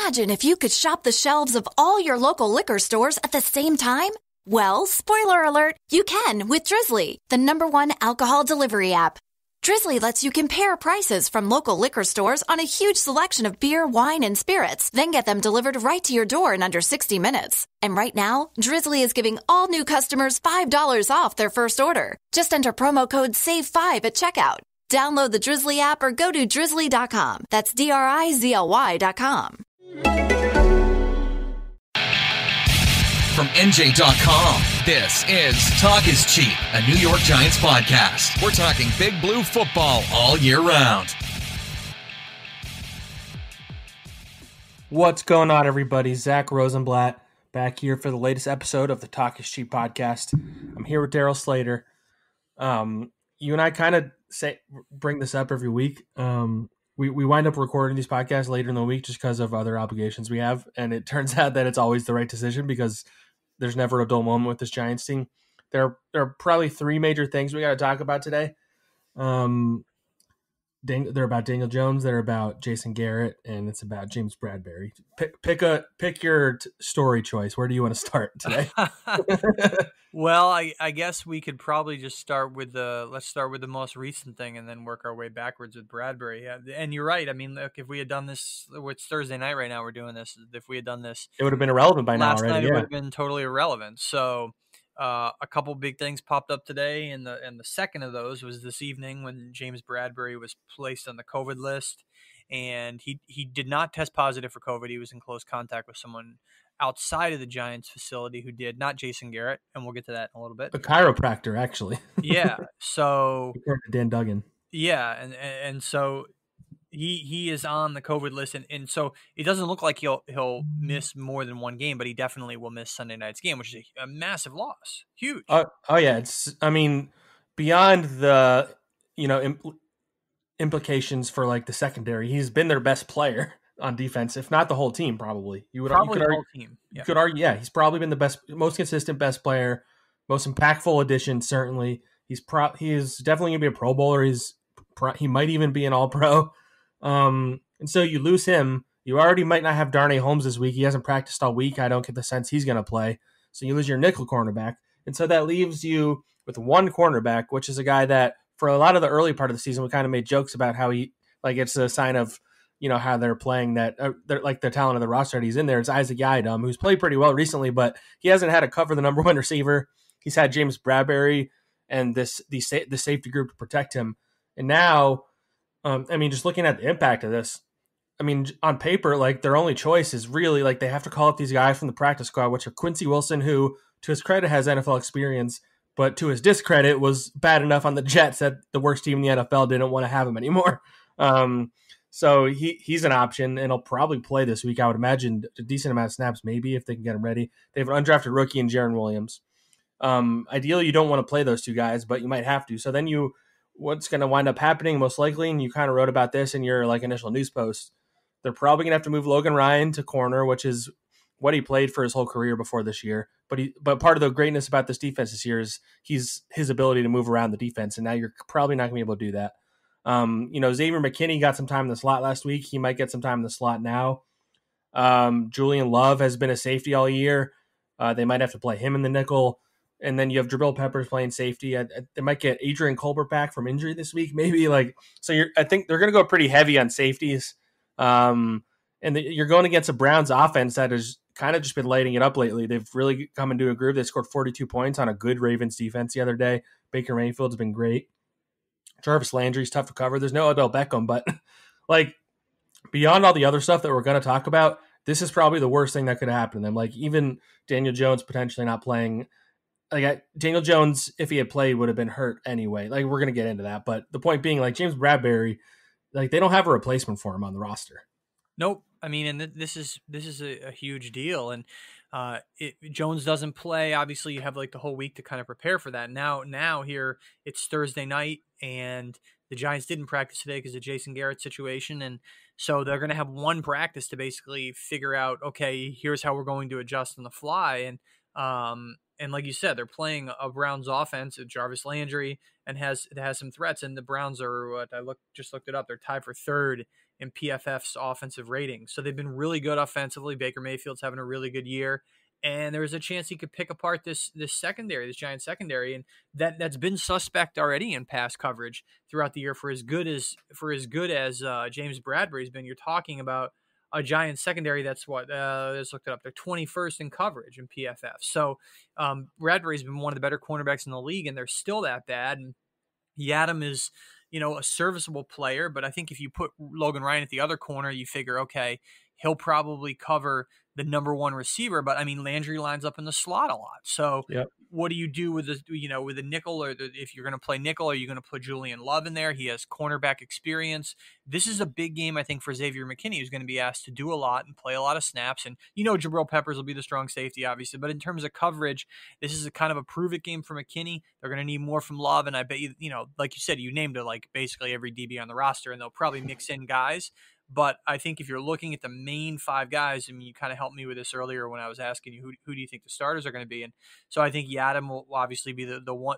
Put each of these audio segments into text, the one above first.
Imagine if you could shop the shelves of all your local liquor stores at the same time. Well, spoiler alert, you can with Drizzly, the #1 alcohol delivery app. Drizzly lets you compare prices from local liquor stores on a huge selection of beer, wine, and spirits, then get them delivered right to your door in under 60 minutes. And right now, Drizzly is giving all new customers $5 off their first order. Just enter promo code SAVE5 at checkout. Download the Drizzly app or go to drizzly.com. That's DRIZLY.com. From NJ.com, this is Talk is Cheap, a New York Giants podcast. We're talking Big Blue football all year round. What's going on, everybody? Zack Rosenblatt back here for the latest episode of the Talk is Cheap podcast. I'm here with Darryl Slater. You and I kind of bring this up every week. We wind up recording these podcasts later in the week just because of other obligations we have, and it turns out that it's always the right decision because there's never a dull moment with this Giants team. There are probably three major things we got to talk about today. They're about Daniel Jones, they're about Jason Garrett, and it's about James Bradberry. Pick your story choice. Where do you want to start today? Well, I guess we could probably just start with the most recent thing and then work our way backwards with Bradberry. Yeah, and you're right. I mean, look, if we had done this, it's Thursday night right now. We're doing this. If we had done this, it would have been irrelevant by now. Last night, yeah. It would have been totally irrelevant. So, a couple big things popped up today, and the second of those was this evening when James Bradberry was placed on the COVID list, and he did not test positive for COVID. He was in close contact with someone outside of the Giants facility who did, not Jason Garrett, and we'll get to that in a little bit. A chiropractor, actually. Yeah. So Dan Duggan. Yeah, and so he is on the COVID list, and so it doesn't look like he'll miss more than one game, but he definitely will miss Sunday night's game, which is a massive loss. Huge. Oh yeah, beyond the implications for like the secondary, he's been their best player on defense, if not the whole team. Probably you could argue, team. Yeah. You could argue, yeah, he's probably been the best, most consistent, best player, most impactful addition. Certainly, he is definitely gonna be a Pro Bowler. He might even be an All Pro. And so you lose him. You already might not have Darnay Holmes this week. He hasn't practiced all week. I don't get the sense he's gonna play. So you lose your nickel cornerback, and so that leaves you with one cornerback, which is a guy that for a lot of the early part of the season we kind of made jokes about how he it's a sign of how they're playing that they're like the talent of the roster. He's in there. It's Isaac Yiadom, who's played pretty well recently, but he hasn't had to cover the number one receiver. He's had James Bradberry and the safety group to protect him. And now, just looking at the impact of this, on paper, their only choice is really they have to call up these guys from the practice squad, which are Quincy Wilson, who to his credit has NFL experience, but to his discredit was bad enough on the Jets that the worst team in the NFL didn't want to have him anymore. So he's an option, and he'll probably play this week. I would imagine a decent amount of snaps, maybe, if they can get him ready. They have an undrafted rookie in Jaron Williams. Ideally, you don't want to play those two guys, but you might have to. So then what's going to wind up happening most likely, and you kind of wrote about this in your initial news post, they're probably going to have to move Logan Ryan to corner, which is what he played for his whole career before this year. But part of the greatness about this defense this year is his ability to move around the defense, and now you're probably not going to be able to do that. Xavier McKinney got some time in the slot last week. He might get some time in the slot now. Julian Love has been a safety all year. They might have to play him in the nickel. And then you have Jabril Peppers playing safety. They might get Adrian Colbert back from injury this week, maybe. I think they're going to go pretty heavy on safeties. You're going against a Browns offense that has kind of just been lighting it up lately. They've really come into a groove. They scored 42 points on a good Ravens defense the other day. Baker Mayfield's been great. Jarvis Landry's tough to cover. There's no Odell Beckham, but beyond all the other stuff that we're going to talk about, this is probably the worst thing that could happen to them. Even Daniel Jones potentially not playing. Daniel Jones, if he had played, would have been hurt anyway. We're going to get into that, but the point being, James Bradberry, they don't have a replacement for him on the roster. Nope. And this is a huge deal, and Jones doesn't play. Obviously, you have the whole week to kind of prepare for that. Now here it's Thursday night, and the Giants didn't practice today because of Jason Garrett situation, and so they're going to have one practice to basically figure out, okay, here's how we're going to adjust on the fly, and like you said, they're playing a Browns offense with Jarvis Landry and it has some threats, and the Browns are just looked it up. They're tied for third in PFF's offensive rating. So they've been really good offensively. Baker Mayfield's having a really good year. And there was a chance he could pick apart this secondary, this Giants secondary, and that's been suspect already in pass coverage throughout the year. For as good as James Bradberry's been, you're talking about a Giants secondary that's let's look it up. They're 21st in coverage in PFF. So Bradberry's been one of the better cornerbacks in the league, and they're still that bad. And Yadam is, a serviceable player, but I think if you put Logan Ryan at the other corner, you figure, okay, he'll probably cover the number one receiver, but I mean, Landry lines up in the slot a lot. So Yep. What do you do with with the nickel, or if you're going to play nickel, are you going to put Julian Love in there? He has cornerback experience. This is a big game, I think, for Xavier McKinney, who's going to be asked to do a lot and play a lot of snaps. And Jabril Peppers will be the strong safety, obviously, but in terms of coverage, this is a kind of a prove-it game for McKinney. They're going to need more from Love, and I bet like you said, you named it, like basically every DB on the roster, and they'll probably mix in guys. But I think if you're looking at the main five guys, I mean, you kind of helped me with this earlier when I was asking you who do you think the starters are going to be, and so I think Yadam will obviously be the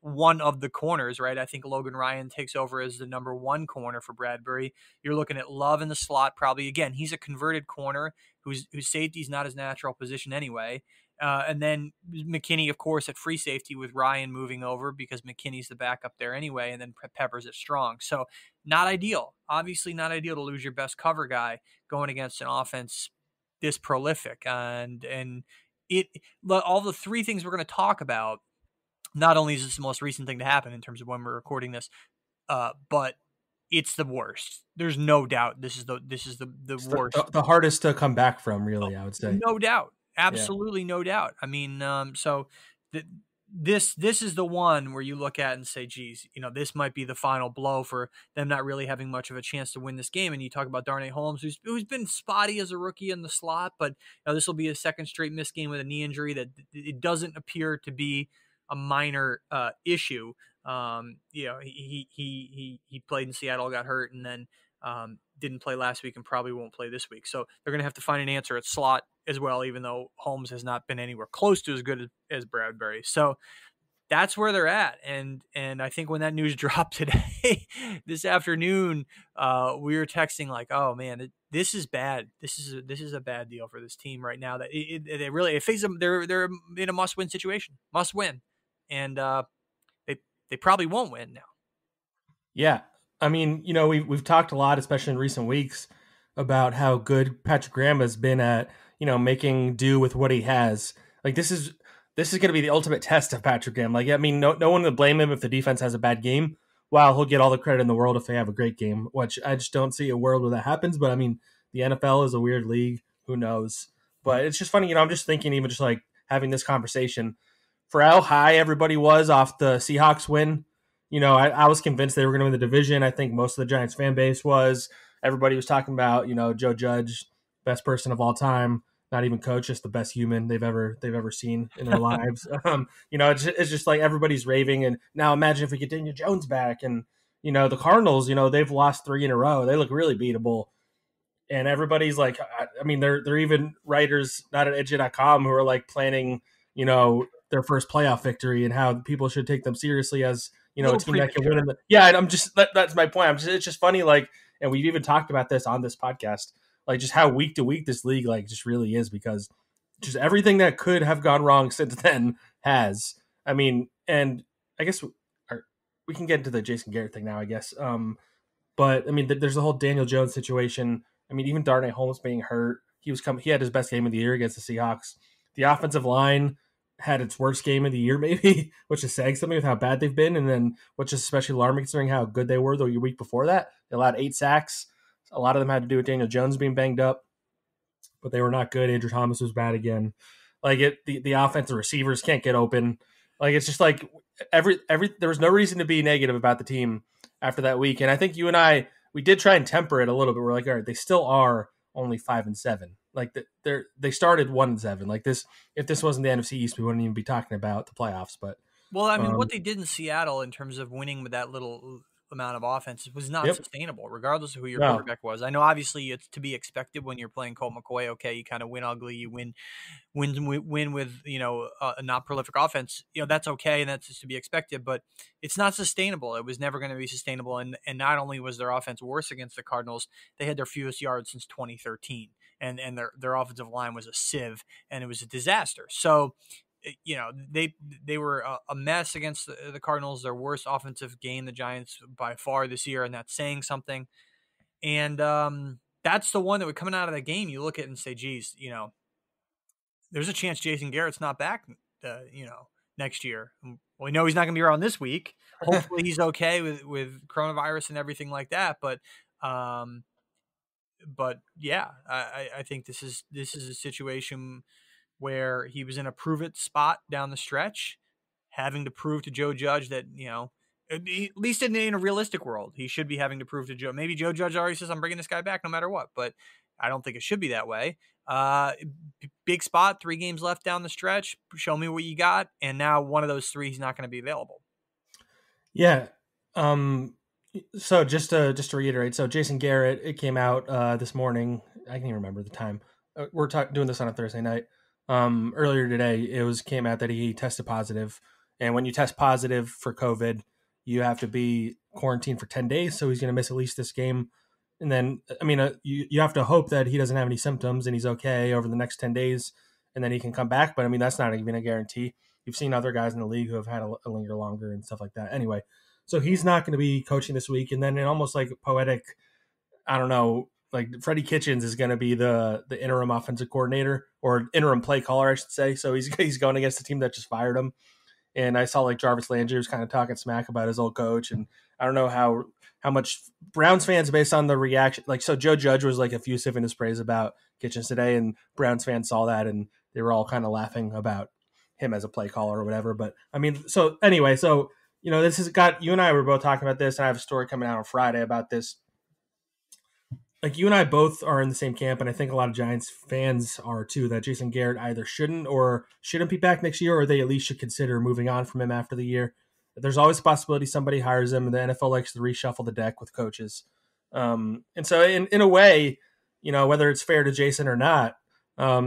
one of the corners, right? I think Logan Ryan takes over as the number one corner for Bradberry. You're looking at Love in the slot, probably. Again, he's a converted corner whose safety is not his natural position anyway. And then McKinney, of course, at free safety with Ryan moving over because McKinney's the backup there anyway, and then Peppers at strong. So not ideal. Obviously not ideal to lose your best cover guy going against an offense this prolific. And all the three things we're going to talk about, not only is this the most recent thing to happen in terms of when we're recording this, but it's the worst. There's no doubt this is the worst. The hardest to come back from, really, I would say. No doubt. Absolutely, no doubt. I mean, so this is the one where you look at and say, geez, this might be the final blow for them not really having much of a chance to win this game. And you talk about Darnay Holmes, who's been spotty as a rookie in the slot, but this will be a second straight missed game with a knee injury that it doesn't appear to be a minor issue. He played in Seattle, got hurt, and then didn't play last week and probably won't play this week. So they're going to have to find an answer at slot as well, even though Holmes has not been anywhere close to as good as Bradberry. So that's where they're at. And I think when that news dropped today, this afternoon, we were texting like, oh man, this is bad. This is a bad deal for this team right now. That it faces them. They're in a must win situation, must win. And they probably won't win now. Yeah. I mean, we've talked a lot, especially in recent weeks, about how good Patrick Graham has been at, making do with what he has. Like this is going to be the ultimate test of Patrick Graham. Like, I mean, no one would blame him if the defense has a bad game. While he'll get all the credit in the world if they have a great game, which I just don't see a world where that happens. But I mean, the NFL is a weird league. Who knows? But it's just funny, I'm just thinking, even just like having this conversation, for how high everybody was off the Seahawks win. I was convinced they were going to win the division. I think most of the Giants fan base was. Everybody was talking about, Joe Judge, best person of all time, not even coach, just the best human they've ever seen in their lives. It's just like everybody's raving. And now imagine if we get Daniel Jones back, and the Cardinals, they've lost 3 in a row. They look really beatable. And everybody's like, I mean, they're even writers not at NJ.com who are like planning, their first playoff victory and how people should take them seriously as, a team that can win. I'm just, that's my point. It's just funny. Like, and we've even talked about this on this podcast, like just how week to week this league, like just really is, because just everything that could have gone wrong since then has. I mean, and I guess we can get into the Jason Garrett thing now, I guess. But I mean, there's the whole Daniel Jones situation. I mean, even Darnay Holmes being hurt, he had his best game of the year against the Seahawks. The offensive line had its worst game of the year, maybe, which is saying something with how bad they've been. And then, which is especially alarming considering how good they were the week before that. They allowed 8 sacks. A lot of them had to do with Daniel Jones being banged up, but they were not good. Andrew Thomas was bad again. Like the offensive receivers can't get open. Like, it's just like there was no reason to be negative about the team after that week. And I think you and I, we did try and temper it a little bit. We're like, all right, they still are only 5-7. Like they started 1-7. Like this, if this wasn't the NFC East, we wouldn't even be talking about the playoffs. But well, I mean, what they did in Seattle in terms of winning with that little amount of offense was not Yep. sustainable, regardless of who your No. quarterback was. I know obviously it's to be expected when you're playing Colt McCoy. Okay, you kind of win ugly, you win with a not prolific offense. That's okay, and that's just to be expected. But it's not sustainable. It was never going to be sustainable. And not only was their offense worse against the Cardinals, they had their fewest yards since 2013, and their offensive line was a sieve, and it was a disaster. So they were a mess against the Cardinals. Their worst offensive game, the Giants, by far this year, and that's saying something. And that's the one that would coming out of that game. You look at it and say, geez, there's a chance Jason Garrett's not back, next year. Well, we know he's not going to be around this week. Hopefully he's okay with coronavirus and everything like that. But yeah, I think this is a situation where he was in a prove it spot down the stretch, having to prove to Joe Judge that, at least in a realistic world, he should be having to prove to Joe. Maybe Joe Judge already says, I'm bringing this guy back no matter what, but I don't think it should be that way. Big spot, 3 games left down the stretch. Show me what you got. And now one of those 3, he's not going to be available. Yeah. So just to reiterate, so Jason Garrett, it came out this morning. I can't even remember the time. We're doing this on a Thursday night. Earlier today, came out that he tested positive. And when you test positive for COVID, you have to be quarantined for 10 days. So he's going to miss at least this game. And then, you have to hope that he doesn't have any symptoms and he's okay over the next 10 days and then he can come back. But that's not even a guarantee. You've seen other guys in the league who have had a linger longer and stuff like that. Anyway, so he's not going to be coaching this week. And then in almost like poetic, I don't know, like Freddie Kitchens is going to be the interim offensive coordinator or interim play caller, I should say. So he's going against the team that just fired him. And I saw like Jarvis Landry was kind of talking smack about his old coach. And I don't know how much Browns fans, based on the reaction, like, so Joe Judge was like effusive in his praise about Kitchens today, and Browns fans saw that and they were all kind of laughing about him as a play caller or whatever. But so anyway, so, this has got, you and I were both talking about this, and I have a story coming out on Friday about this. Like, you and I both are in the same camp, and I think a lot of Giants fans are too, that Jason Garrett either shouldn't be back next year, or they at least should consider moving on from him after the year. There's always a possibility somebody hires him, and the NFL likes to reshuffle the deck with coaches. And so in a way, whether it's fair to Jason or not,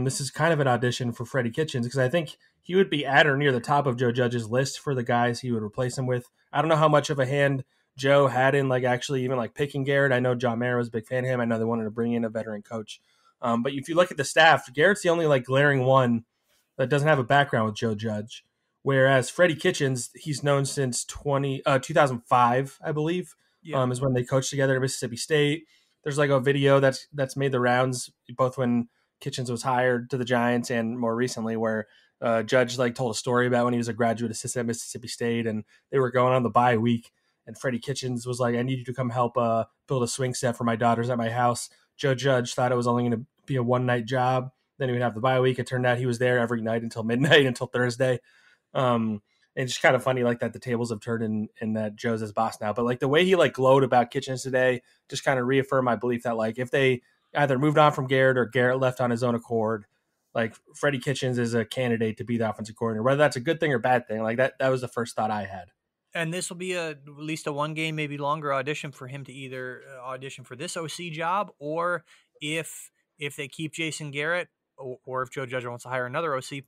this is kind of an audition for Freddie Kitchens, because I think he would be at or near the top of Joe Judge's list for the guys he would replace him with. I don't know how much of a hand Joe had in actually even picking Garrett. I know John Mara was a big fan of him. I know they wanted to bring in a veteran coach. But if you look at the staff, Garrett's the only glaring one that doesn't have a background with Joe Judge. Whereas Freddie Kitchens, he's known since 2005, I believe, is when they coached together at Mississippi State. There's a video that's made the rounds, both when Kitchens was hired to the Giants and more recently, where Judge told a story about when he was a graduate assistant at Mississippi State and they were going on the bye week. And Freddie Kitchens was like, I need you to come help build a swing set for my daughters at my house. Joe Judge thought it was only going to be a one-night job. Then he would have the bye week. It turned out he was there every night until midnight, until Thursday. It's just kind of funny that the tables have turned and that Joe's his boss now. But the way he glowed about Kitchens today just kind of reaffirmed my belief that if they either moved on from Garrett or Garrett left on his own accord, Freddie Kitchens is a candidate to be the offensive coordinator. Whether that's a good thing or bad thing, that was the first thought I had. And this will be at least a 1 game, maybe longer audition for him to either audition for this OC job, or if they keep Jason Garrett, or if Joe Judge wants to hire another OC,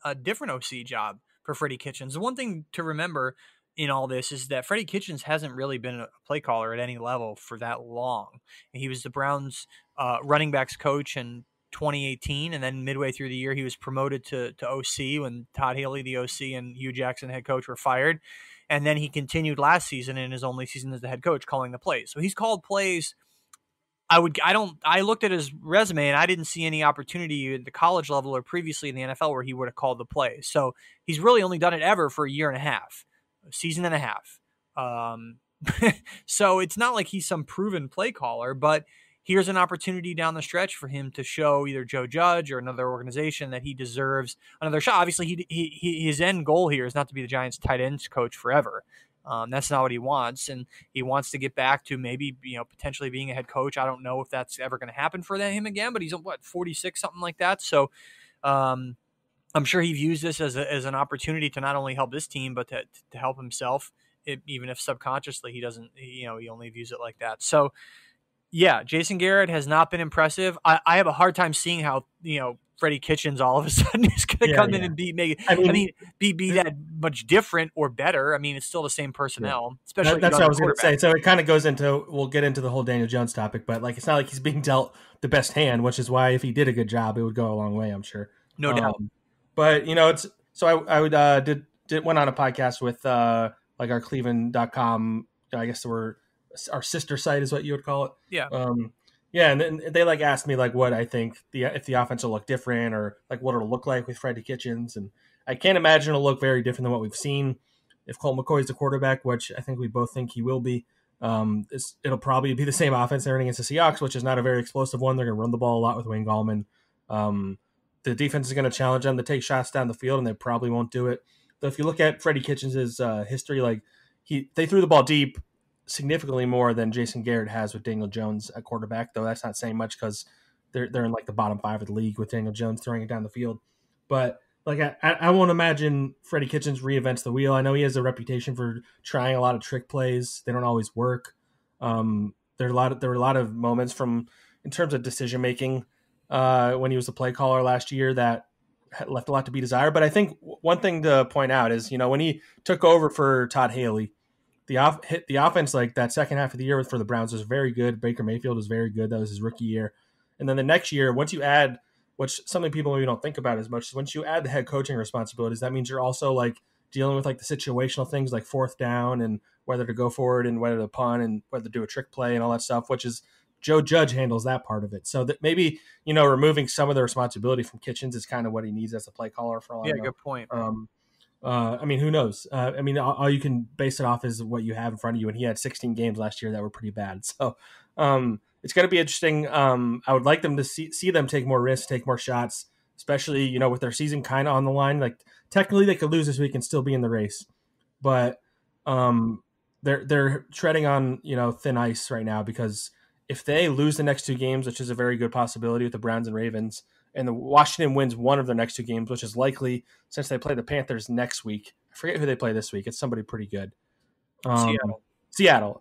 a different OC job for Freddie Kitchens. The one thing to remember in all this is that Freddie Kitchens hasn't really been a play caller at any level for that long. He was the Browns running backs coach in 2018, and then midway through the year he was promoted to OC when Todd Haley, the OC, and Hugh Jackson, the head coach, were fired. And then he continued last season in his only season as the head coach, calling the plays. So he's called plays. I looked at his resume and I didn't see any opportunity at the college level or previously in the NFL where he would have called the plays. So he's really only done it ever for a year and a half, a season and a half. So it's not like he's some proven play caller, but here's an opportunity down the stretch for him to show either Joe Judge or another organization that he deserves another shot. Obviously, his end goal here is not to be the Giants' tight ends coach forever. That's not what he wants, and he wants to get back to maybe potentially being a head coach. I don't know if that's ever going to happen for him again, but he's 46, something like that. So I'm sure he views this as an opportunity to not only help this team, but to help himself even if subconsciously he doesn't, he only views it like that. So yeah, Jason Garrett has not been impressive. I have a hard time seeing how, Freddie Kitchens all of a sudden is going to come in and be that much different or better. I mean, it's still the same personnel, especially that's what I was going to say. So it kind of goes into, we'll get into the whole Daniel Jones topic, but like, it's not like he's being dealt the best hand, which is why if he did a good job, it would go a long way, I'm sure. No doubt. But I went on a podcast with like our Cleveland.com, I guess we're our sister site is what you would call it. Yeah. And then they like asked me like what I think if the offense will look different or like what it'll look like with Freddie Kitchens, and I can't imagine it'll look very different than what we've seen. If Colt McCoy is the quarterback, which I think we both think he will be, it'll probably be the same offense they're running against the Seahawks, which is not a very explosive one. They're going to run the ball a lot with Wayne Gallman. The defense is going to challenge them to take shots down the field, and they probably won't do it. But if you look at Freddie Kitchens' history, like they threw the ball deep significantly more than Jason Garrett has with Daniel Jones at quarterback, though that's not saying much because they're in like the bottom 5 of the league with Daniel Jones throwing it down the field. But like I won't imagine Freddie Kitchens reinvents the wheel. I know he has a reputation for trying a lot of trick plays. They don't always work. There were a lot of moments in terms of decision making when he was the play caller last year that left a lot to be desired. But I think one thing to point out is, when he took over for Todd Haley, the offense, like that second half of the year for the Browns, was very good. Baker Mayfield was very good. That was his rookie year. And then the next year, once you add, which something people maybe don't think about as much, is once you add the head coaching responsibilities, that means you're also like dealing with like the situational things like fourth down and whether to go for it and whether to punt and whether to do a trick play and all that stuff, which is Joe Judge handles that part of it. So that maybe, removing some of the responsibility from Kitchens is kind of what he needs as a play caller for all I know. Good point. Who knows? All you can base it off is what you have in front of you. And he had 16 games last year that were pretty bad. So it's going to be interesting. I would like them to see them take more risks, take more shots, especially, with their season kind of on the line. Like technically they could lose this week and still be in the race, but they're treading on, thin ice right now, because if they lose the next 2 games, which is a very good possibility with the Browns and Ravens, and the Washington wins one of their next 2 games, which is likely since they play the Panthers next week. I forget who they play this week. It's somebody pretty good. Seattle,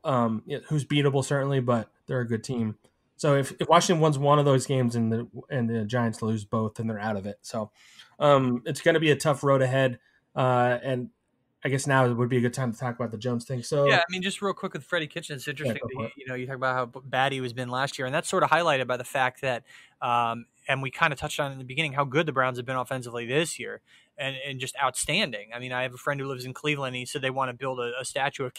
who's beatable certainly, but they're a good team. So if Washington wins one of those games and the Giants lose both, then they're out of it. So it's going to be a tough road ahead. And I guess now would be a good time to talk about the Jones thing. So yeah, just real quick with Freddie Kitchens, it's interesting that you talk about how bad he was been last year, and that's sort of highlighted by the fact that and we kind of touched on in the beginning how good the Browns have been offensively this year, and just outstanding. I have a friend who lives in Cleveland, and he said they want to build a statue of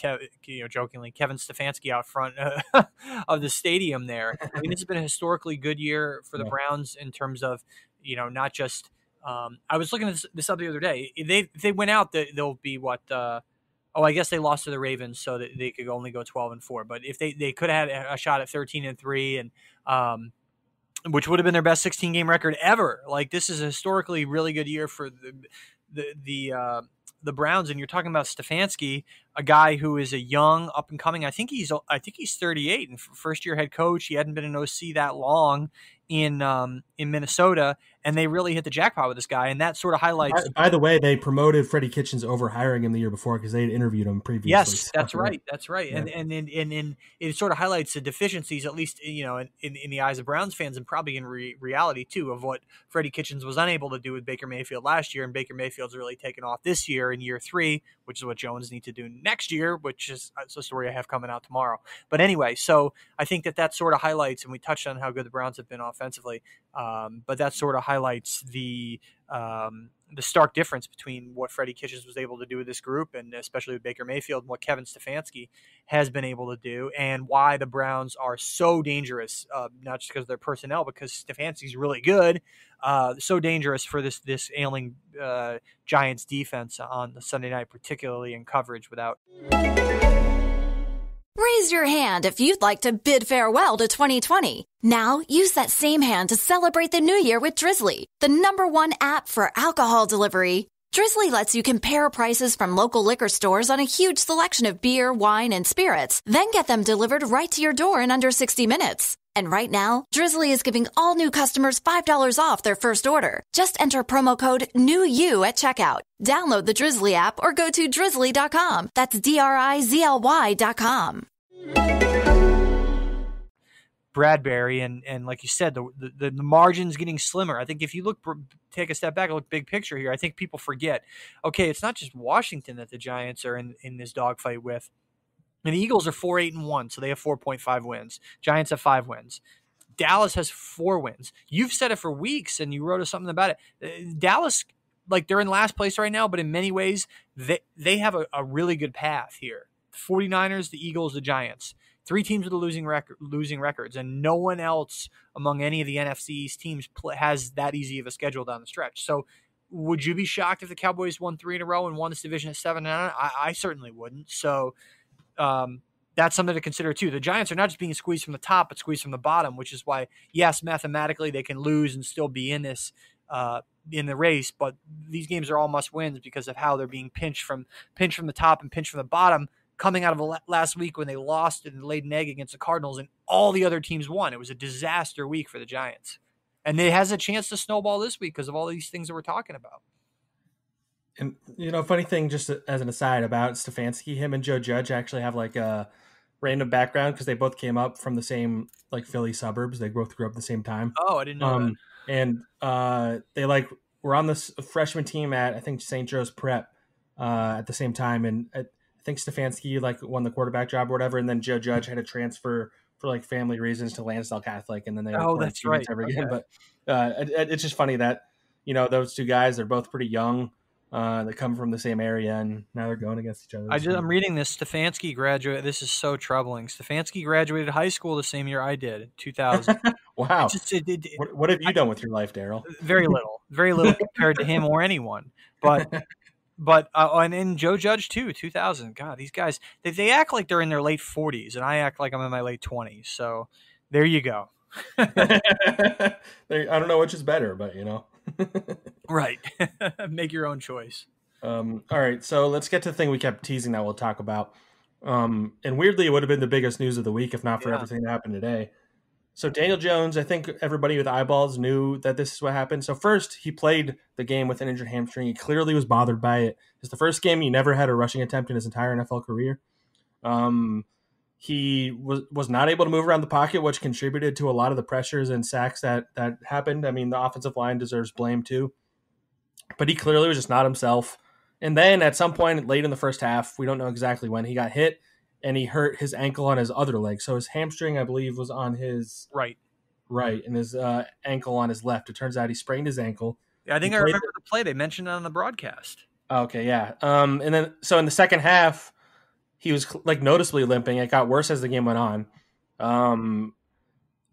jokingly Kevin Stefanski out front of the stadium there. This has been a historically good year for the Browns in terms of not just. I was looking at this up the other day. If they went out, they'll be what? I guess they lost to the Ravens, so that they could only go 12-4. But if they could have had a shot at 13-3, and which would have been their best 16-game record ever. Like, this is a historically really good year for the Browns, and you're talking about Stefanski, a guy who is a young up and coming. I think he's 38 and first year head coach. He hadn't been an OC that long in Minnesota, and they really hit the jackpot with this guy, and that sort of highlights. By the way, they promoted Freddie Kitchens over hiring him the year before because they had interviewed him previously. Yes, that's right. Yeah. And it sort of highlights the deficiencies, at least in the eyes of Browns fans, and probably in reality too, of what Freddie Kitchens was unable to do with Baker Mayfield last year, and Baker Mayfield's really taken off this year in year 3, which is what Jones needs to do next year, which is a story I have coming out tomorrow. But anyway, so I think that sort of highlights, and we touched on how good the Browns have been offensively, but that sort of highlights the stark difference between what Freddie Kitchens was able to do with this group, and especially with Baker Mayfield, and what Kevin Stefanski has been able to do, and why the Browns are so dangerous, not just because of their personnel, because Stefanski's really good, so dangerous for this ailing Giants defense on the Sunday night, particularly in coverage without. Raise your hand if you'd like to bid farewell to 2020. Now, use that same hand to celebrate the new year with Drizzly, the #1 app for alcohol delivery. Drizzly lets you compare prices from local liquor stores on a huge selection of beer, wine, and spirits, then get them delivered right to your door in under 60 minutes. And right now, Drizzly is giving all new customers $5 off their first order. Just enter promo code NEWYOU at checkout. Download the Drizzly app or go to drizzly.com. That's DRIZLY.com. Bradberry, and like you said, the margin's getting slimmer. I think if you take a step back and look big picture here, I think people forget, okay, it's not just Washington that the Giants are in this dogfight with. And the Eagles are 4-8-1, so they have 4.5 wins. Giants have 5 wins. Dallas has 4 wins. You've said it for weeks, and you wrote us something about it. Dallas, like, they're in last place right now, but in many ways, they have a really good path here. 49ers, the Eagles, the Giants. 3 teams with losing records, and no one else among any of the NFC East teams has that easy of a schedule down the stretch. So would you be shocked if the Cowboys won 3 in a row and won this division at 7-9? I certainly wouldn't. So that's something to consider too. The Giants are not just being squeezed from the top, but squeezed from the bottom, which is why, yes, mathematically they can lose and still be in this in the race, but these games are all must wins because of how they're being pinched from the top and pinched from the bottom, coming out of last week when they lost and laid an egg against the Cardinals and all the other teams won. It was a disaster week for the Giants, and it has a chance to snowball this week because of all these things that we're talking about. And, funny thing, just as an aside about Stefanski, him and Joe Judge actually have like a random background because they both came up from the same like Philly suburbs. They both grew up at the same time. Oh, I didn't know that. And they were on this freshman team at, I think, St. Joe's Prep at the same time. And I think Stefanski won the quarterback job or whatever. And then Joe Judge had to transfer for like family reasons to Lansdale Catholic. And then they that's right. Again. But it's just funny that, those two guys, they're both pretty young. They come from the same area, and now they're going against each other. I'm reading this. Stefanski graduated. This is so troubling. Stefanski graduated high school the same year I did, 2000. Wow. What have you done with your life, Darryl? Very little compared to him or anyone. But and Joe Judge too, 2000. God, these guys, they act like they're in their late 40s, and I act like I'm in my late 20s. So there you go. I don't know which is better, but Right. Make your own choice. All right, so let's get to the thing we kept teasing that we'll talk about. And weirdly, it would have been the biggest news of the week if not for everything that happened today. So Daniel Jones, I think everybody with eyeballs knew that this is what happened. So first, he played the game with an injured hamstring. He clearly was bothered by it. It's the first game he never had a rushing attempt in his entire NFL career. He was not able to move around the pocket, which contributed to a lot of the pressures and sacks that happened. I mean, the offensive line deserves blame too. But he clearly was just not himself. And then at some point late in the first half, we don't know exactly when, he got hit and he hurt his ankle on his other leg. So his hamstring, I believe, was on his right, and his ankle on his left. It turns out he sprained his ankle. Yeah, I think I remember the play. They mentioned it on the broadcast. Okay, yeah. And then so in the second half, he was noticeably limping. It got worse as the game went on.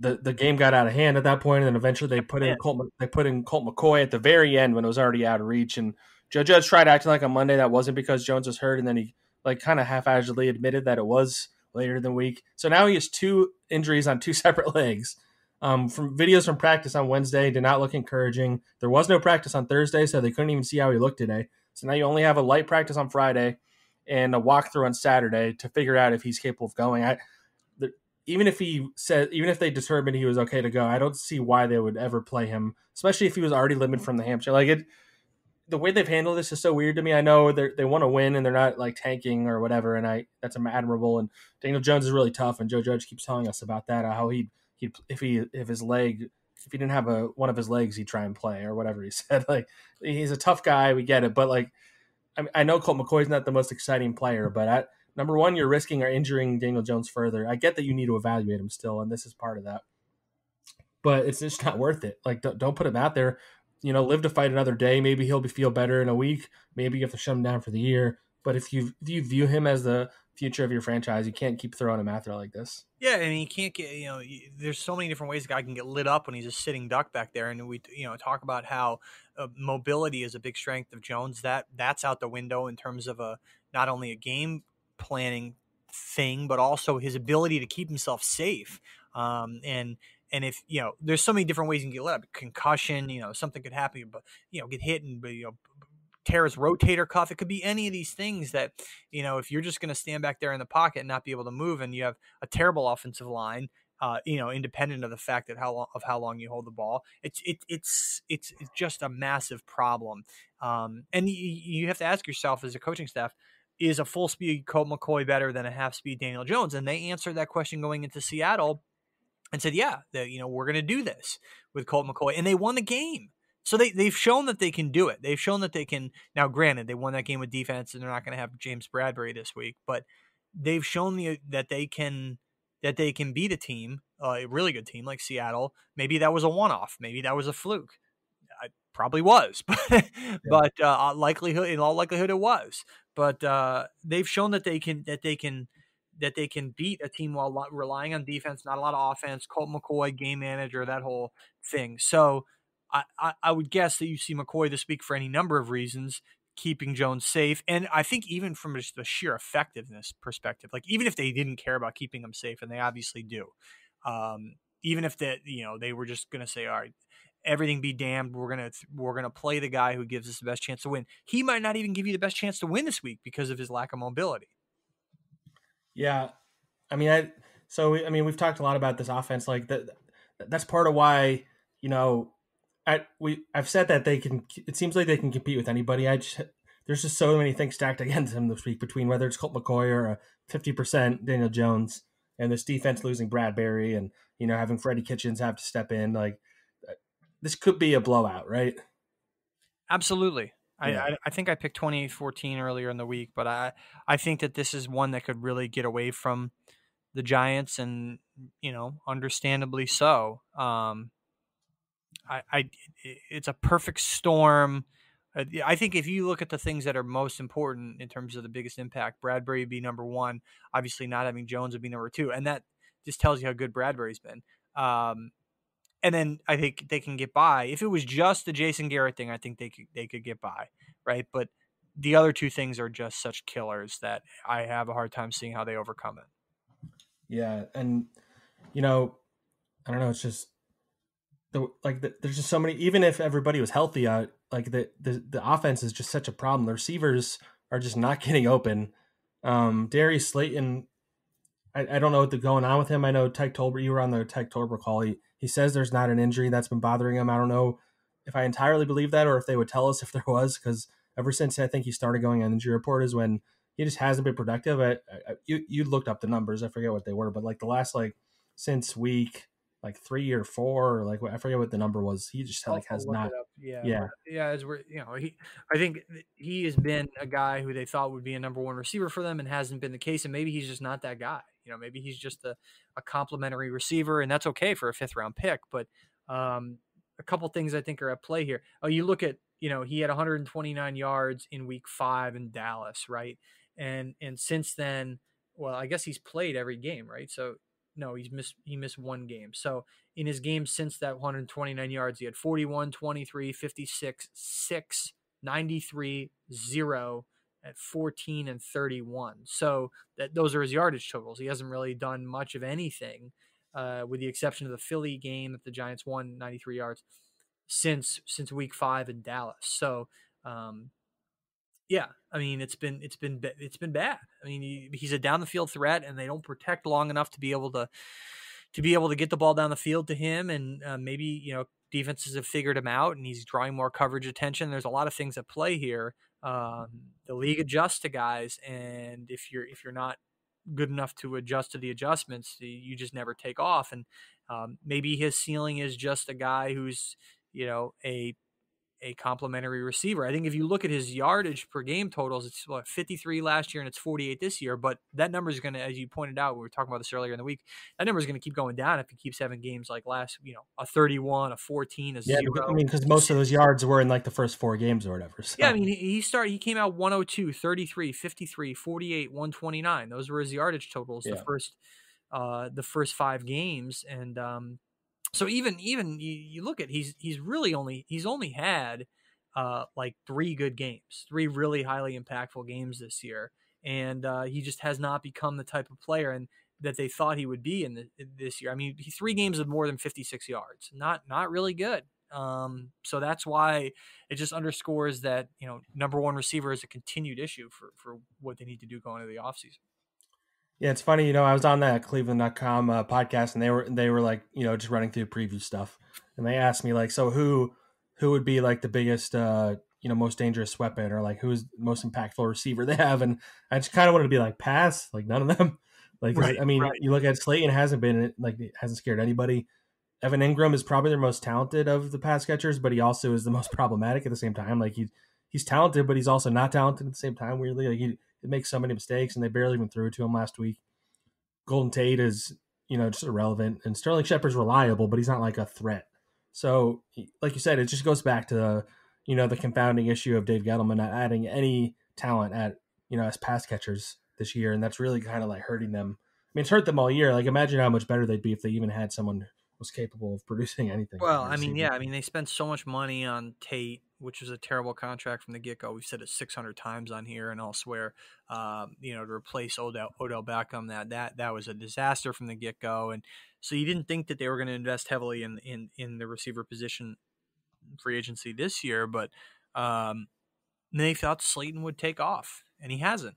The game got out of hand at that point, and then eventually they put in Colt McCoy at the very end when it was already out of reach. And Joe Judge tried acting like on Monday that wasn't because Jones was hurt, and then he kind of half-assedly admitted that it was later in the week. So now he has 2 injuries on 2 separate legs. From videos from practice on Wednesday did not look encouraging. There was no practice on Thursday, so they couldn't even see how he looked today. So now you only have a light practice on Friday and a walkthrough on Saturday to figure out if he's capable of going. Even if they determined he was okay to go, I don't see why they would ever play him, especially if he was already limited from the hamstring. The way they've handled this is so weird to me. I know they want to win and they're not tanking or whatever, and that's admirable. And Daniel Jones is really tough, and Joe Judge keeps telling us about that. How if he didn't have one of his legs, he'd try and play or whatever he said. He's a tough guy, we get it, but I know Colt McCoy's not the most exciting player, but number one, you're risking or injuring Daniel Jones further. I get that you need to evaluate him still, and this is part of that. But it's just not worth it. Don't put him out there. Live to fight another day. Maybe he'll feel better in a week. Maybe you have to shut him down for the year. But if you view him as the future of your franchise, you can't keep throwing him out there like this. Yeah, I mean, you can't get, there's so many different ways a guy can get lit up when he's a sitting duck back there. And we, talk about how mobility is a big strength of Jones. That's out the window in terms of not only a game planning thing, but also his ability to keep himself safe. And if, there's so many different ways you can get lit up. Concussion, something could happen, but, get hit and, tear his rotator cuff. It could be any of these things that, if you're just going to stand back there in the pocket and not be able to move, and you have a terrible offensive line, independent of the fact that how long you hold the ball. It's just a massive problem. And you have to ask yourself as a coaching staff, is a full speed Colt McCoy better than a half speed Daniel Jones? And they answered that question going into Seattle and said, yeah, we're going to do this with Colt McCoy. And they won the game. So they've shown that they can do it. They've shown that they can. Now, granted, they won that game with defense, and they're not going to have James Bradberry this week, but they've shown that they can beat a team, a really good team like Seattle. Maybe that was a one-off. Maybe that was a fluke. It probably was, but in all likelihood it was. But they've shown that they can beat a team while relying on defense, not a lot of offense. Colt McCoy, game manager, that whole thing. So I would guess that you see McCoy this week for any number of reasons, keeping Jones safe. And I think even from just the sheer effectiveness perspective, like even if they didn't care about keeping him safe, and they obviously do, even if they were just going to say, all right, everything be damned, we're gonna play the guy who gives us the best chance to win. He might not even give you the best chance to win this week because of his lack of mobility. Yeah, I mean, we've talked a lot about this offense. Like that's part of why I've said that they can. It seems like they can compete with anybody. There's just so many things stacked against them this week, between whether it's Colt McCoy or a 50% Daniel Jones, and this defense losing Bradberry, and having Freddie Kitchens have to step in. Like, this could be a blowout, right? Absolutely. Yeah. I think I picked 28-14 earlier in the week, but I think that this is one that could really get away from the Giants, and understandably so. It's a perfect storm. I think if you look at the things that are most important in terms of the biggest impact, Bradberry would be number one. Obviously, not having Jones would be number two, and that just tells you how good Bradberry's been. And then I think they can get by. If it was just the Jason Garrett thing, I think they could get by, right? But the other two things are just such killers that I have a hard time seeing how they overcome it. Yeah, and I don't know. It's just there's just so many. Even if everybody was healthy, the offense is just such a problem. The receivers are just not getting open. Darius Slayton, I don't know what's going on with him. I know Tyke Tolbert, you were on the Tyke Tolbert call. He says there's not an injury that's been bothering him. I don't know if I entirely believe that, or if they would tell us if there was, because ever since I think he started going on injury report is when he just hasn't been productive. You looked up the numbers. I forget what they were, but the last since week 3 or 4, or I forget what the number was. He just has not. Yeah. As we're I think he has been a guy who they thought would be a number one receiver for them, and hasn't been the case. And maybe he's just not that guy. Maybe he's just a complimentary receiver, and that's okay for a 5th round pick. But a couple things I think are at play here. Oh, you look at he had 129 yards in week 5 in Dallas, right? And since then, well, I guess he's played every game, right? So no, he missed one game. So in his games since that 129 yards, he had 41, 23, 56, 6, 93, 0, at 14 and 31. So those are his yardage totals. He hasn't really done much of anything, with the exception of the Philly game that the Giants won 93 yards since week 5 in Dallas. So, yeah, I mean, it's been bad. I mean, he's a down the field threat, and they don't protect long enough to be able to get the ball down the field to him. And maybe defenses have figured him out, and he's drawing more coverage attention. There's a lot of things at play here. The league adjusts to guys, and if you're not good enough to adjust to the adjustments, you just never take off. And maybe his ceiling is just a guy who's a complimentary receiver. I think if you look at his yardage per game totals, it's 53 last year and it's 48 this year. But that number is going to, as you pointed out, we were talking about this earlier in the week, that number is going to keep going down if he keeps having games like last, a 31, a 14, a 0. I mean, because most of those yards were in the first 4 games or whatever. So. Yeah, I mean, he came out 102, 33, 53, 48, 129. Those were his yardage totals the first 5 games. And so even you look at he's only had 3 good games, 3 really highly impactful games this year, and he just has not become the type of player and that they thought he would be in this year. I mean, 3 games of more than 56 yards, not really good. So that's why it just underscores that number one receiver is a continued issue for what they need to do going into the offseason. Yeah, it's funny. I was on that Cleveland.com podcast, and they were like, just running through preview stuff, and they asked me like, so who would be like the biggest, most dangerous weapon, or like who's the most impactful receiver they have, and I just kind of wanted to be like, pass, like none of them, like 'cause, Right, I mean, right. you look at Slayton hasn't been like it hasn't scared anybody. Evan Ingram is probably their most talented of the pass catchers, but he also is the most problematic at the same time. Like he's talented, but he's also not talented at the same time. Weirdly, like he makes so many mistakes, and they barely even threw it to him last week. Golden Tate is, just irrelevant, and Sterling Shepard's reliable, but he's not like a threat. So, like you said, it just goes back to the confounding issue of Dave Gettleman not adding any talent at, as pass catchers this year, and that's really kind of like hurting them. I mean, it's hurt them all year. Like, imagine how much better they'd be if they even had someone who was capable of producing anything. Well, I mean, yeah, I mean, they spent so much money on Tate, which was a terrible contract from the get-go. We've said it 600 times on here and elsewhere. To replace Odell Beckham, that was a disaster from the get-go, and so you didn't think that they were going to invest heavily in the receiver position free agency this year, but they thought Slayton would take off, and he hasn't.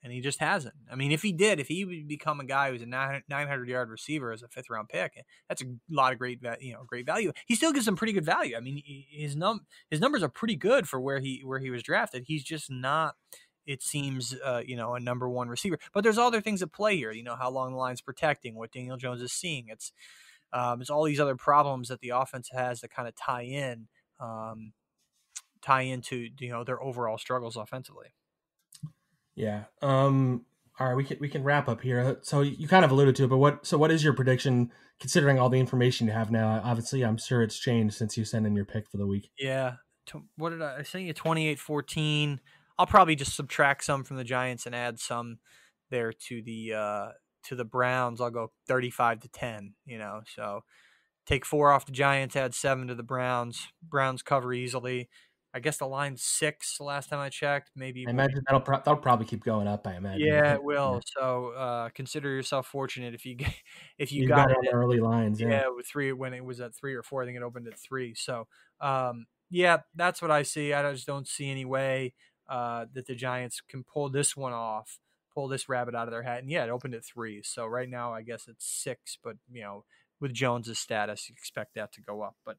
And he just hasn't. I mean, if he would become a guy who's a 900-yard receiver as a fifth-round pick, that's a lot of great value. He still gives them pretty good value. I mean, his numbers are pretty good for where he was drafted. He's just not, it seems, a number one receiver. But there's other things at play here. How long the line's protecting, what Daniel Jones is seeing. It's all these other problems that the offense has that kind of tie into their overall struggles offensively. Yeah. All right, we can wrap up here. So you kind of alluded to it, but what is your prediction considering all the information you have now? Obviously, I'm sure it's changed since you sent in your pick for the week. Yeah. What did I sent you? 28-14. I'll probably just subtract some from the Giants and add some there to the Browns. I'll go 35-10. So take 4 off the Giants, add 7 to the Browns. Browns cover easily. I guess the line's 6 the last time I checked. Maybe I imagine that'll probably keep going up. I imagine. Yeah, it will. Yeah. So consider yourself fortunate if you You got it on the early lines. Yeah. with 3 when it was at 3 or 4. I think it opened at 3. So yeah, that's what I see. I just don't see any way that the Giants can pull this one off, pull this rabbit out of their hat. And yeah, it opened at 3. So right now I guess it's 6. But with Jones's status, you expect that to go up. But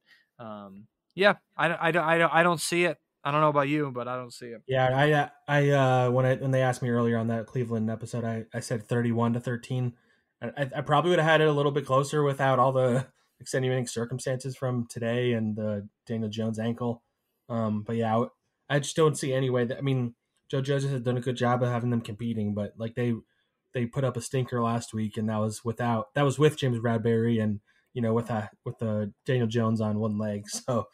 yeah, I don't see it. I don't know about you, but I don't see it. Yeah, I when they asked me earlier on that Cleveland episode, I said 31-13. I probably would have had it a little bit closer without all the extenuating circumstances from today and the Daniel Jones ankle. But yeah, I just don't see any way that. I mean, Joe Judge has done a good job of having them competing, but like they put up a stinker last week, and that was with James Bradberry and with the Daniel Jones on one leg. So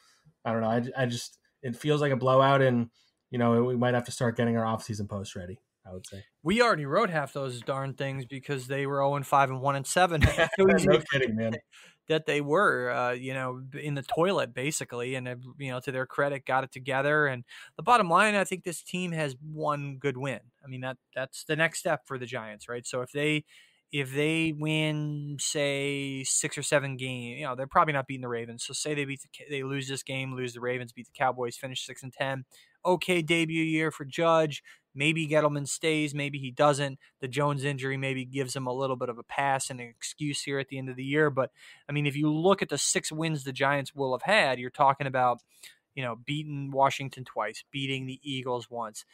I don't know. I just it feels like a blowout, and we might have to start getting our offseason posts ready, I would say. We already wrote half those darn things because they were 0-5 and 1-7. No kidding, man. That they were, in the toilet basically, and to their credit, got it together. And the bottom line, I think this team has one good win. I mean, that's the next step for the Giants, right? So if they win, say 6 or 7 games, they're probably not beating the Ravens. So say they lose this game, lose the Ravens, beat the Cowboys, finish 6-10. Okay, debut year for Judge. Maybe Gettleman stays, maybe he doesn't. The Jones injury maybe gives him a little bit of a pass and an excuse here at the end of the year. But, I mean, if you look at the 6 wins the Giants will have had, you're talking about, beating Washington twice, beating the Eagles once,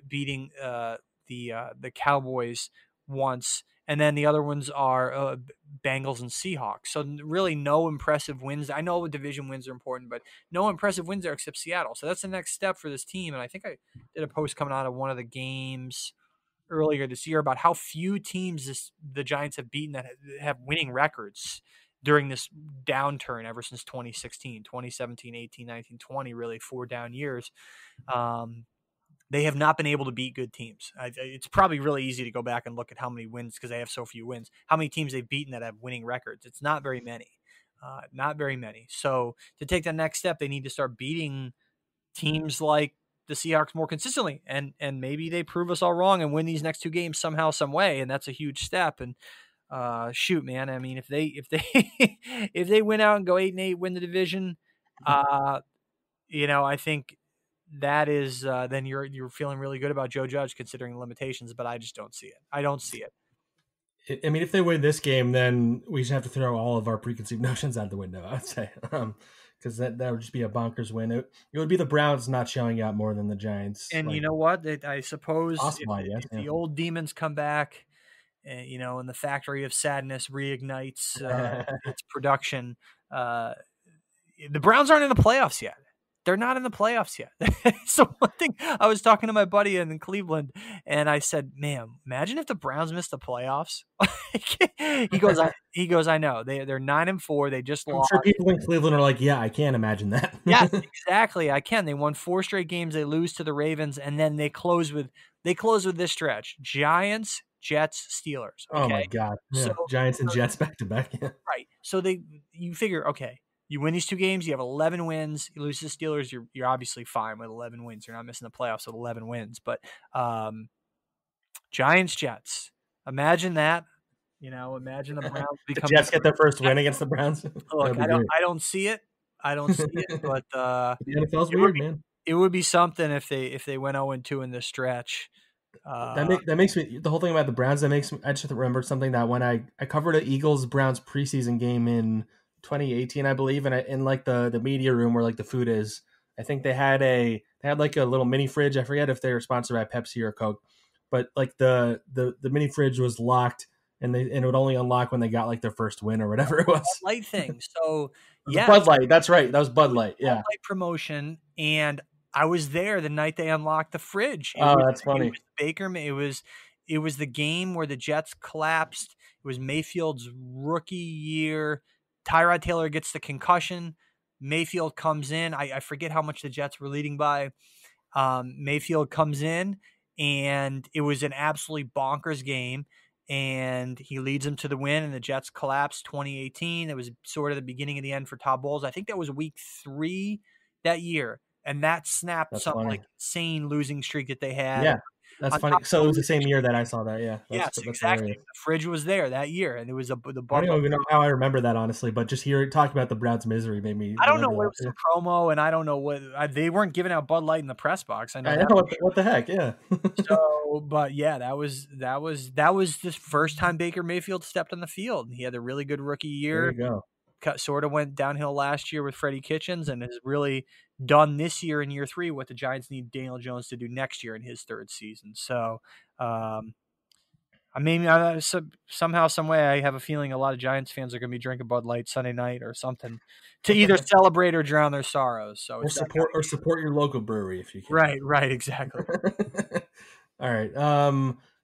beating the Cowboys once, and then the other ones are Bengals and Seahawks. So really no impressive wins. I know division wins are important, but no impressive wins there except Seattle. So that's the next step for this team. And I think I did a post coming out of one of the games earlier this year about how few teams the Giants have beaten that have winning records during this downturn ever since 2016, 2017, 18, 19, 20, really 4 down years. They have not been able to beat good teams. It's probably really easy to go back and look at how many wins because they have so few wins. How many teams they've beaten that have winning records? It's not very many. Not very many. So to take the next step, they need to start beating teams like the Seahawks more consistently. And maybe they prove us all wrong and win these next 2 games somehow, some way. And that's a huge step. And shoot, man. I mean, if they win out and go 8-8, win the division, I think that is then you're feeling really good about Joe Judge considering the limitations, but I just don't see it. I don't see it. I mean, if they win this game, then we should have to throw all of our preconceived notions out the window, I'd say. Because that would just be a bonkers win. It would be the Browns not showing out more than the Giants. And you know what? I suppose possible, if the old demons come back, and the factory of sadness reignites its production, the Browns aren't in the playoffs yet. They're not in the playoffs yet. So one thing, I was talking to my buddy in Cleveland, and I said, "Man, imagine if the Browns missed the playoffs." He goes, I know they're 9-4. They just lost. I'm sure people in Cleveland are like, "Yeah, I can't imagine that." Yeah, exactly. I can. They won 4 straight games. They lose to the Ravens, and then they close with this stretch: Giants, Jets, Steelers. Okay? Oh my God! Yeah. So, Giants and Jets back to back. Yeah. Right. So you figure, okay. You win these 2 games, you have 11 wins. You lose to the Steelers, you're obviously fine with 11 wins. You're not missing the playoffs with 11 wins. But Giants, Jets. Imagine that. Imagine the Browns become the Jets get their first win against the Browns. Look, I don't see it. But the NFL's weird, man. It would be something if they went 0-2 in this stretch. That makes me, the whole thing about the Browns, I just remembered something that when I covered an Eagles-Browns preseason game in 2018, I believe, and in like the media room where like the food is, I think they had like a little mini fridge. I forget if they were sponsored by Pepsi or Coke, but like the mini fridge was locked, and it would only unlock when they got like their first win or whatever it was. Light thing. So yeah, Bud Light. That's right. That was Bud Light. Yeah, Bud Light promotion, and I was there the night they unlocked the fridge. That's funny. It was Baker. It was the game where the Jets collapsed. It was Mayfield's rookie year. Tyrod Taylor gets the concussion. Mayfield comes in. I forget how much the Jets were leading by. Mayfield comes in, and it was an absolutely bonkers game. And he leads them to the win, and the Jets collapsed 2018. It was sort of the beginning of the end for Todd Bowles. I think that was week 3 that year. And that snapped like insane losing streak that they had. Yeah. That's funny. So it was the same year that I saw that. Yeah. Yes, exactly. Hilarious. The fridge was there that year, and it was the I don't even know how I remember that, honestly, but just talking about the Browns' misery made me. I don't know what it was a promo, and I don't know what they weren't giving out Bud Light in the press box. I know what the heck, yeah. But yeah, that was the first time Baker Mayfield stepped on the field. He had a really good rookie year. There you go. Sort of went downhill last year with Freddie Kitchens, and has really done this year in year 3 what the Giants need Daniel Jones to do next year in his 3rd season. So, somehow, some way, I have a feeling a lot of Giants fans are going to be drinking Bud Light Sunday night or something to either celebrate or drown their sorrows. So, support your local brewery if you can. Right, exactly. All right,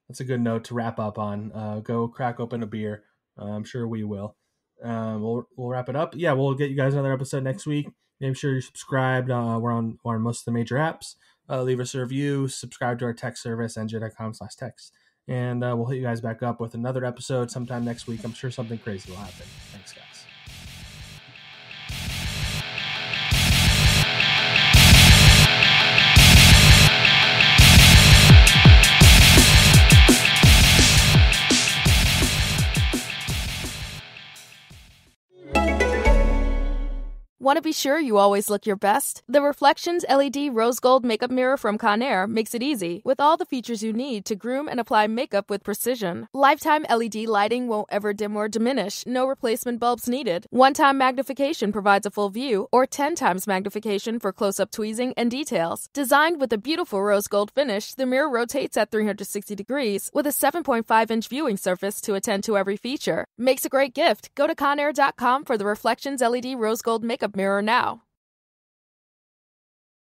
that's a good note to wrap up on. Go crack open a beer. I'm sure we will. We'll wrap it up. Yeah, we'll get you guys another episode next week. Make sure you're subscribed. We're on most of the major apps. Leave us a review. Subscribe to our text service, NJ.com/text. And we'll hit you guys back up with another episode sometime next week. I'm sure something crazy will happen. Thanks, guys. Want to be sure you always look your best? The Reflections LED Rose Gold Makeup Mirror from Conair makes it easy, with all the features you need to groom and apply makeup with precision. Lifetime LED lighting won't ever dim or diminish, no replacement bulbs needed. One-time magnification provides a full view, or 10 times magnification for close-up tweezing and details. Designed with a beautiful rose gold finish, the mirror rotates at 360 degrees, with a 7.5-inch viewing surface to attend to every feature. Makes a great gift. Go to Conair.com for the Reflections LED Rose Gold Makeup Mirror now.